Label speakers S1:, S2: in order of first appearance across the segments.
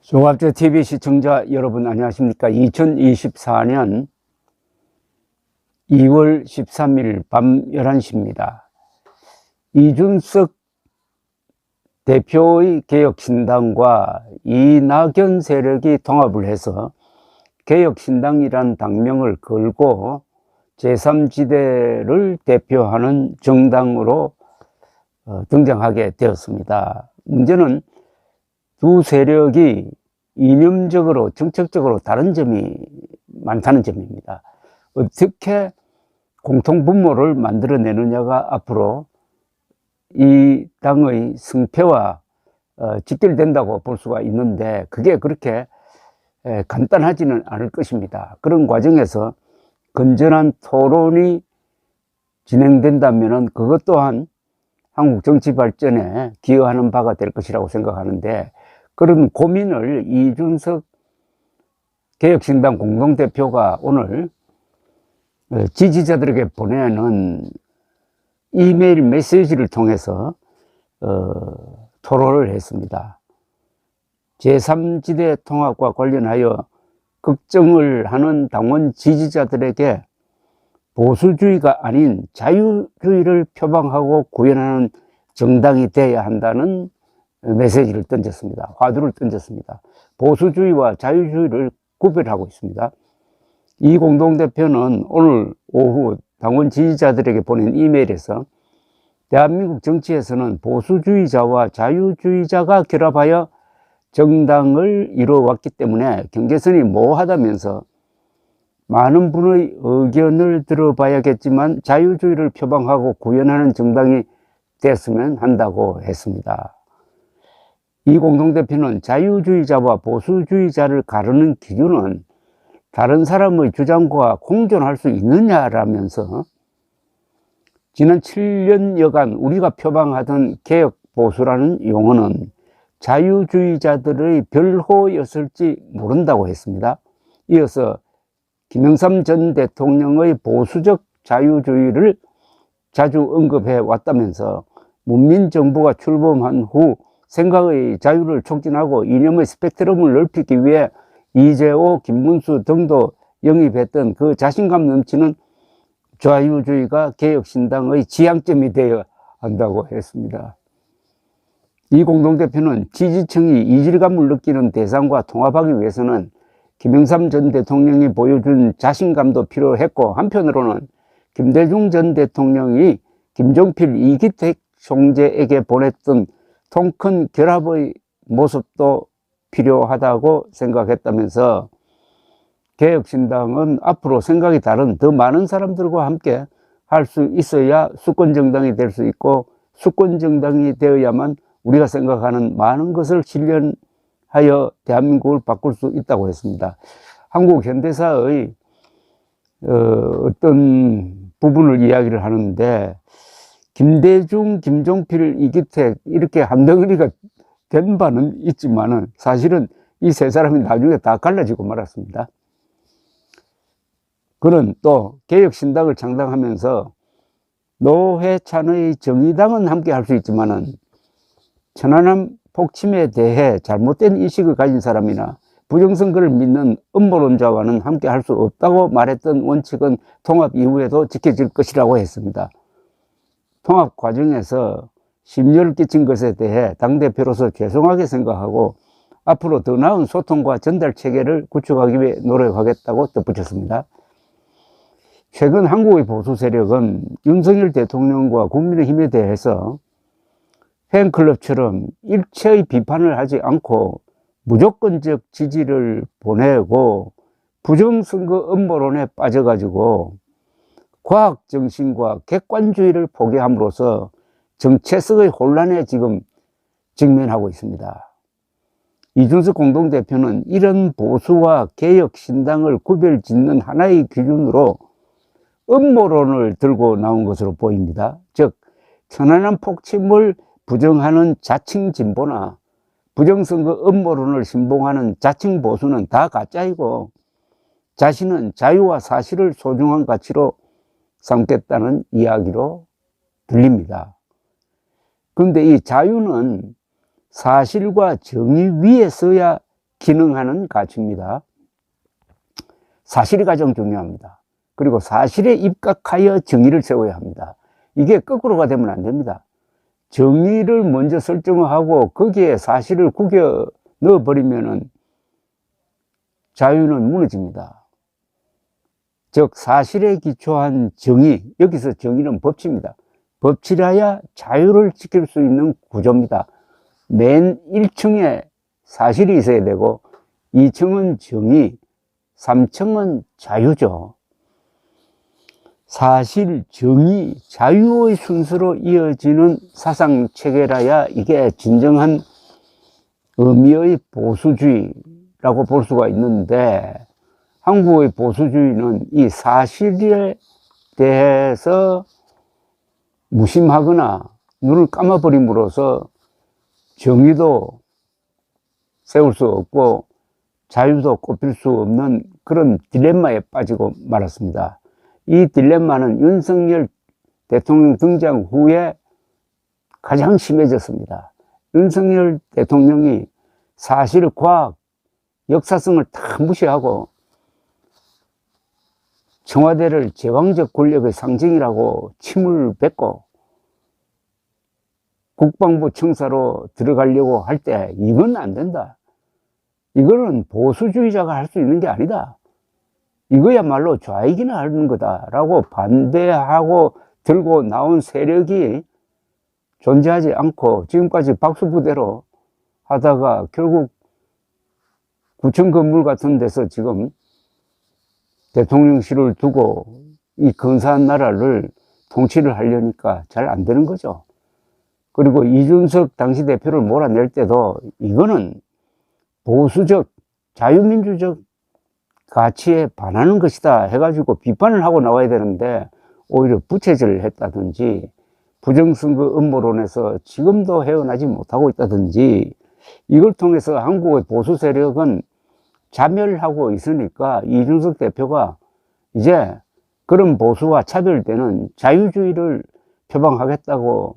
S1: 종합제 TV 시청자 여러분 안녕하십니까. 2024년 2월 13일 밤 11시입니다. 이준석 대표의 개혁신당과 이낙연 세력이 통합을 해서 개혁신당이란 당명을 걸고 제3지대를 대표하는 정당으로 등장하게 되었습니다. 문제는 두 세력이 이념적으로 정책적으로 다른 점이 많다는 점입니다. 어떻게 공통분모를 만들어내느냐가 앞으로 이 당의 승패와 직결된다고 볼 수가 있는데, 그게 그렇게 간단하지는 않을 것입니다. 그런 과정에서 건전한 토론이 진행된다면 그것 또한 한국 정치 발전에 기여하는 바가 될 것이라고 생각하는데, 그런 고민을 이준석 개혁신당 공동대표가 오늘 지지자들에게 보내는 이메일 메시지를 통해서 토론을 했습니다. 제3지대 통합과 관련하여 걱정을 하는 당원 지지자들에게 보수주의가 아닌 자유주의를 표방하고 구현하는 정당이 되어야 한다는 메시지를 던졌습니다. 화두를 던졌습니다. 보수주의와 자유주의를 구별하고 있습니다. 이 공동대표는 오늘 오후 당원 지지자들에게 보낸 이메일에서 대한민국 정치에서는 보수주의자와 자유주의자가 결합하여 정당을 이루어왔기 때문에 경계선이 모호하다면서 많은 분의 의견을 들어봐야겠지만 자유주의를 표방하고 구현하는 정당이 됐으면 한다고 했습니다. 이 공동대표는 자유주의자와 보수주의자를 가르는 기준은 다른 사람의 주장과 공존할 수 있느냐라면서 지난 7년여간 우리가 표방하던 개혁보수라는 용어는 자유주의자들의 별호였을지 모른다고 했습니다. 이어서 김영삼 전 대통령의 보수적 자유주의를 자주 언급해 왔다면서 문민정부가 출범한 후 생각의 자유를 촉진하고 이념의 스펙트럼을 넓히기 위해 이재호, 김문수 등도 영입했던 그 자신감 넘치는 자유주의가 개혁신당의 지향점이 되어야 한다고 했습니다. 이 공동대표는 지지층이 이질감을 느끼는 대상과 통합하기 위해서는 김영삼 전 대통령이 보여준 자신감도 필요했고, 한편으로는 김대중 전 대통령이 김종필, 이기택 총재에게 보냈던 통큰 결합의 모습도 필요하다고 생각했다면서 개혁신당은 앞으로 생각이 다른 더 많은 사람들과 함께 할 수 있어야 수권정당이 될 수 있고, 수권정당이 되어야만 우리가 생각하는 많은 것을 실현하여 대한민국을 바꿀 수 있다고 했습니다. 한국 현대사의 어떤 부분을 이야기를 하는데, 김대중, 김종필, 이기택 이렇게 한 덩어리가 된 바는 있지만은 사실은 이 세 사람이 나중에 다 갈라지고 말았습니다. 그는 또 개혁신당을 창당하면서 노회찬의 정의당은 함께 할 수 있지만은 천안함 폭침에 대해 잘못된 인식을 가진 사람이나 부정선거를 믿는 음모론자와는 함께 할 수 없다고 말했던 원칙은 통합 이후에도 지켜질 것이라고 했습니다. 통합 과정에서 심려를 끼친 것에 대해 당대표로서 죄송하게 생각하고 앞으로 더 나은 소통과 전달 체계를 구축하기 위해 노력하겠다고 덧붙였습니다. 최근 한국의 보수 세력은 윤석열 대통령과 국민의힘에 대해서 팬클럽처럼 일체의 비판을 하지 않고 무조건적 지지를 보내고 부정선거 음모론에 빠져가지고 과학정신과 객관주의를 포기함으로써 정체성의 혼란에 지금 직면하고 있습니다. 이준석 공동대표는 이런 보수와 개혁신당을 구별짓는 하나의 기준으로 음모론을 들고 나온 것으로 보입니다. 즉, 천안함 폭침을 부정하는 자칭 진보나 부정선거 음모론을 신봉하는 자칭 보수는 다 가짜이고 자신은 자유와 사실을 소중한 가치로 삼겠다는 이야기로 들립니다. 그런데 이 자유는 사실과 정의 위에 서야 기능하는 가치입니다. 사실이 가장 중요합니다. 그리고 사실에 입각하여 정의를 세워야 합니다. 이게 거꾸로가 되면 안 됩니다. 정의를 먼저 설정하고 거기에 사실을 구겨 넣어버리면은 자유는 무너집니다. 즉 사실에 기초한 정의, 여기서 정의는 법치입니다. 법치라야 자유를 지킬 수 있는 구조입니다. 맨 1층에 사실이 있어야 되고 2층은 정의, 3층은 자유죠. 사실, 정의, 자유의 순서로 이어지는 사상체계라야 이게 진정한 의미의 보수주의라고 볼 수가 있는데, 한국의 보수주의는 이 사실에 대해서 무심하거나 눈을 감아버림으로써 정의도 세울 수 없고 자유도 꼽힐 수 없는 그런 딜레마에 빠지고 말았습니다. 이 딜레마는 윤석열 대통령 등장 후에 가장 심해졌습니다. 윤석열 대통령이 사실, 과학, 역사성을 다 무시하고 청와대를 제왕적 권력의 상징이라고 침을 뱉고 국방부 청사로 들어가려고 할 때 이건 안 된다. 이거는 보수주의자가 할 수 있는 게 아니다. 이거야말로 좌익이나 하는 거다라고 반대하고 들고 나온 세력이 존재하지 않고 지금까지 박수부대로 하다가 결국 구청 건물 같은 데서 지금 대통령실을 두고 이 근사한 나라를 통치를 하려니까 잘 안 되는 거죠. 그리고 이준석 당시 대표를 몰아낼 때도 이거는 보수적, 자유민주적 가치에 반하는 것이다 해가지고 비판을 하고 나와야 되는데 오히려 부채질을 했다든지 부정선거 음모론에서 지금도 헤어나지 못하고 있다든지 이걸 통해서 한국의 보수 세력은 자멸하고 있으니까 이준석 대표가 이제 그런 보수와 차별되는 자유주의를 표방하겠다고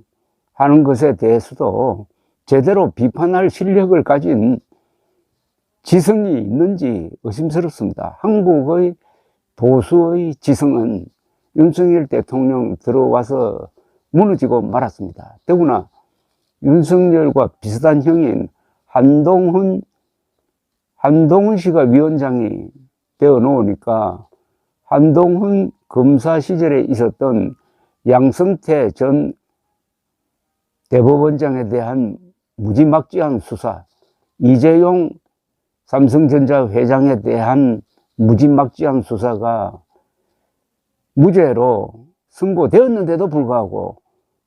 S1: 하는 것에 대해서도 제대로 비판할 실력을 가진 지성이 있는지 의심스럽습니다. 한국의 보수의 지성은 윤석열 대통령 들어와서 무너지고 말았습니다. 더구나 윤석열과 비슷한 형인 한동훈 씨가 위원장이 되어 놓으니까 한동훈 검사 시절에 있었던 양성태 전 대법원장에 대한 무지막지한 수사, 이재용 삼성전자 회장에 대한 무지막지한 수사가 무죄로 선고되었는데도 불구하고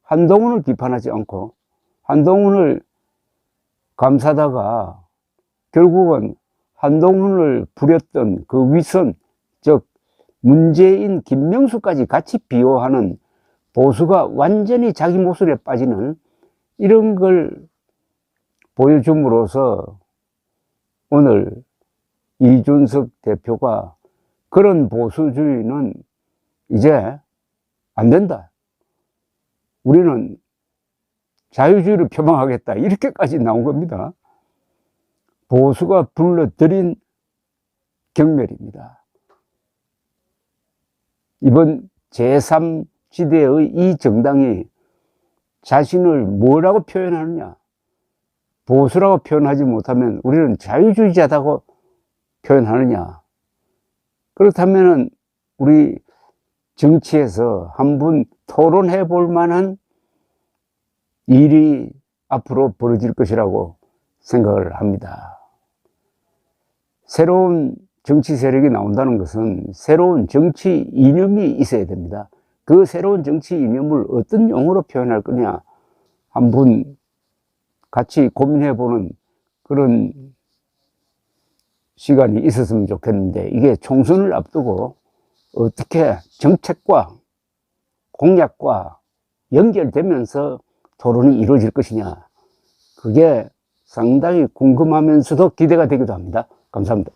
S1: 한동훈을 비판하지 않고 한동훈을 감싸다가 결국은 한동훈을 부렸던 그 위선, 즉 문재인, 김명수까지 같이 비호하는 보수가 완전히 자기 모순에 빠지는 이런 걸 보여줌으로써 오늘 이준석 대표가 그런 보수주의는 이제 안 된다. 우리는 자유주의를 표방하겠다. 이렇게까지 나온 겁니다. 보수가 불러들인 경멸입니다. 이번 제3지대의 이 정당이 자신을 뭐라고 표현하느냐? 보수라고 표현하지 못하면 우리는 자유주의자다고 표현하느냐? 그렇다면 우리 정치에서 한번 토론해 볼 만한 일이 앞으로 벌어질 것이라고 생각을 합니다. 새로운 정치 세력이 나온다는 것은 새로운 정치 이념이 있어야 됩니다. 그 새로운 정치 이념을 어떤 용어로 표현할 거냐 한번 같이 고민해 보는 그런 시간이 있었으면 좋겠는데 이게 총선을 앞두고 어떻게 정책과 공약과 연결되면서 토론이 이루어질 것이냐 그게 상당히 궁금하면서도 기대가 되기도 합니다. 감사합니다.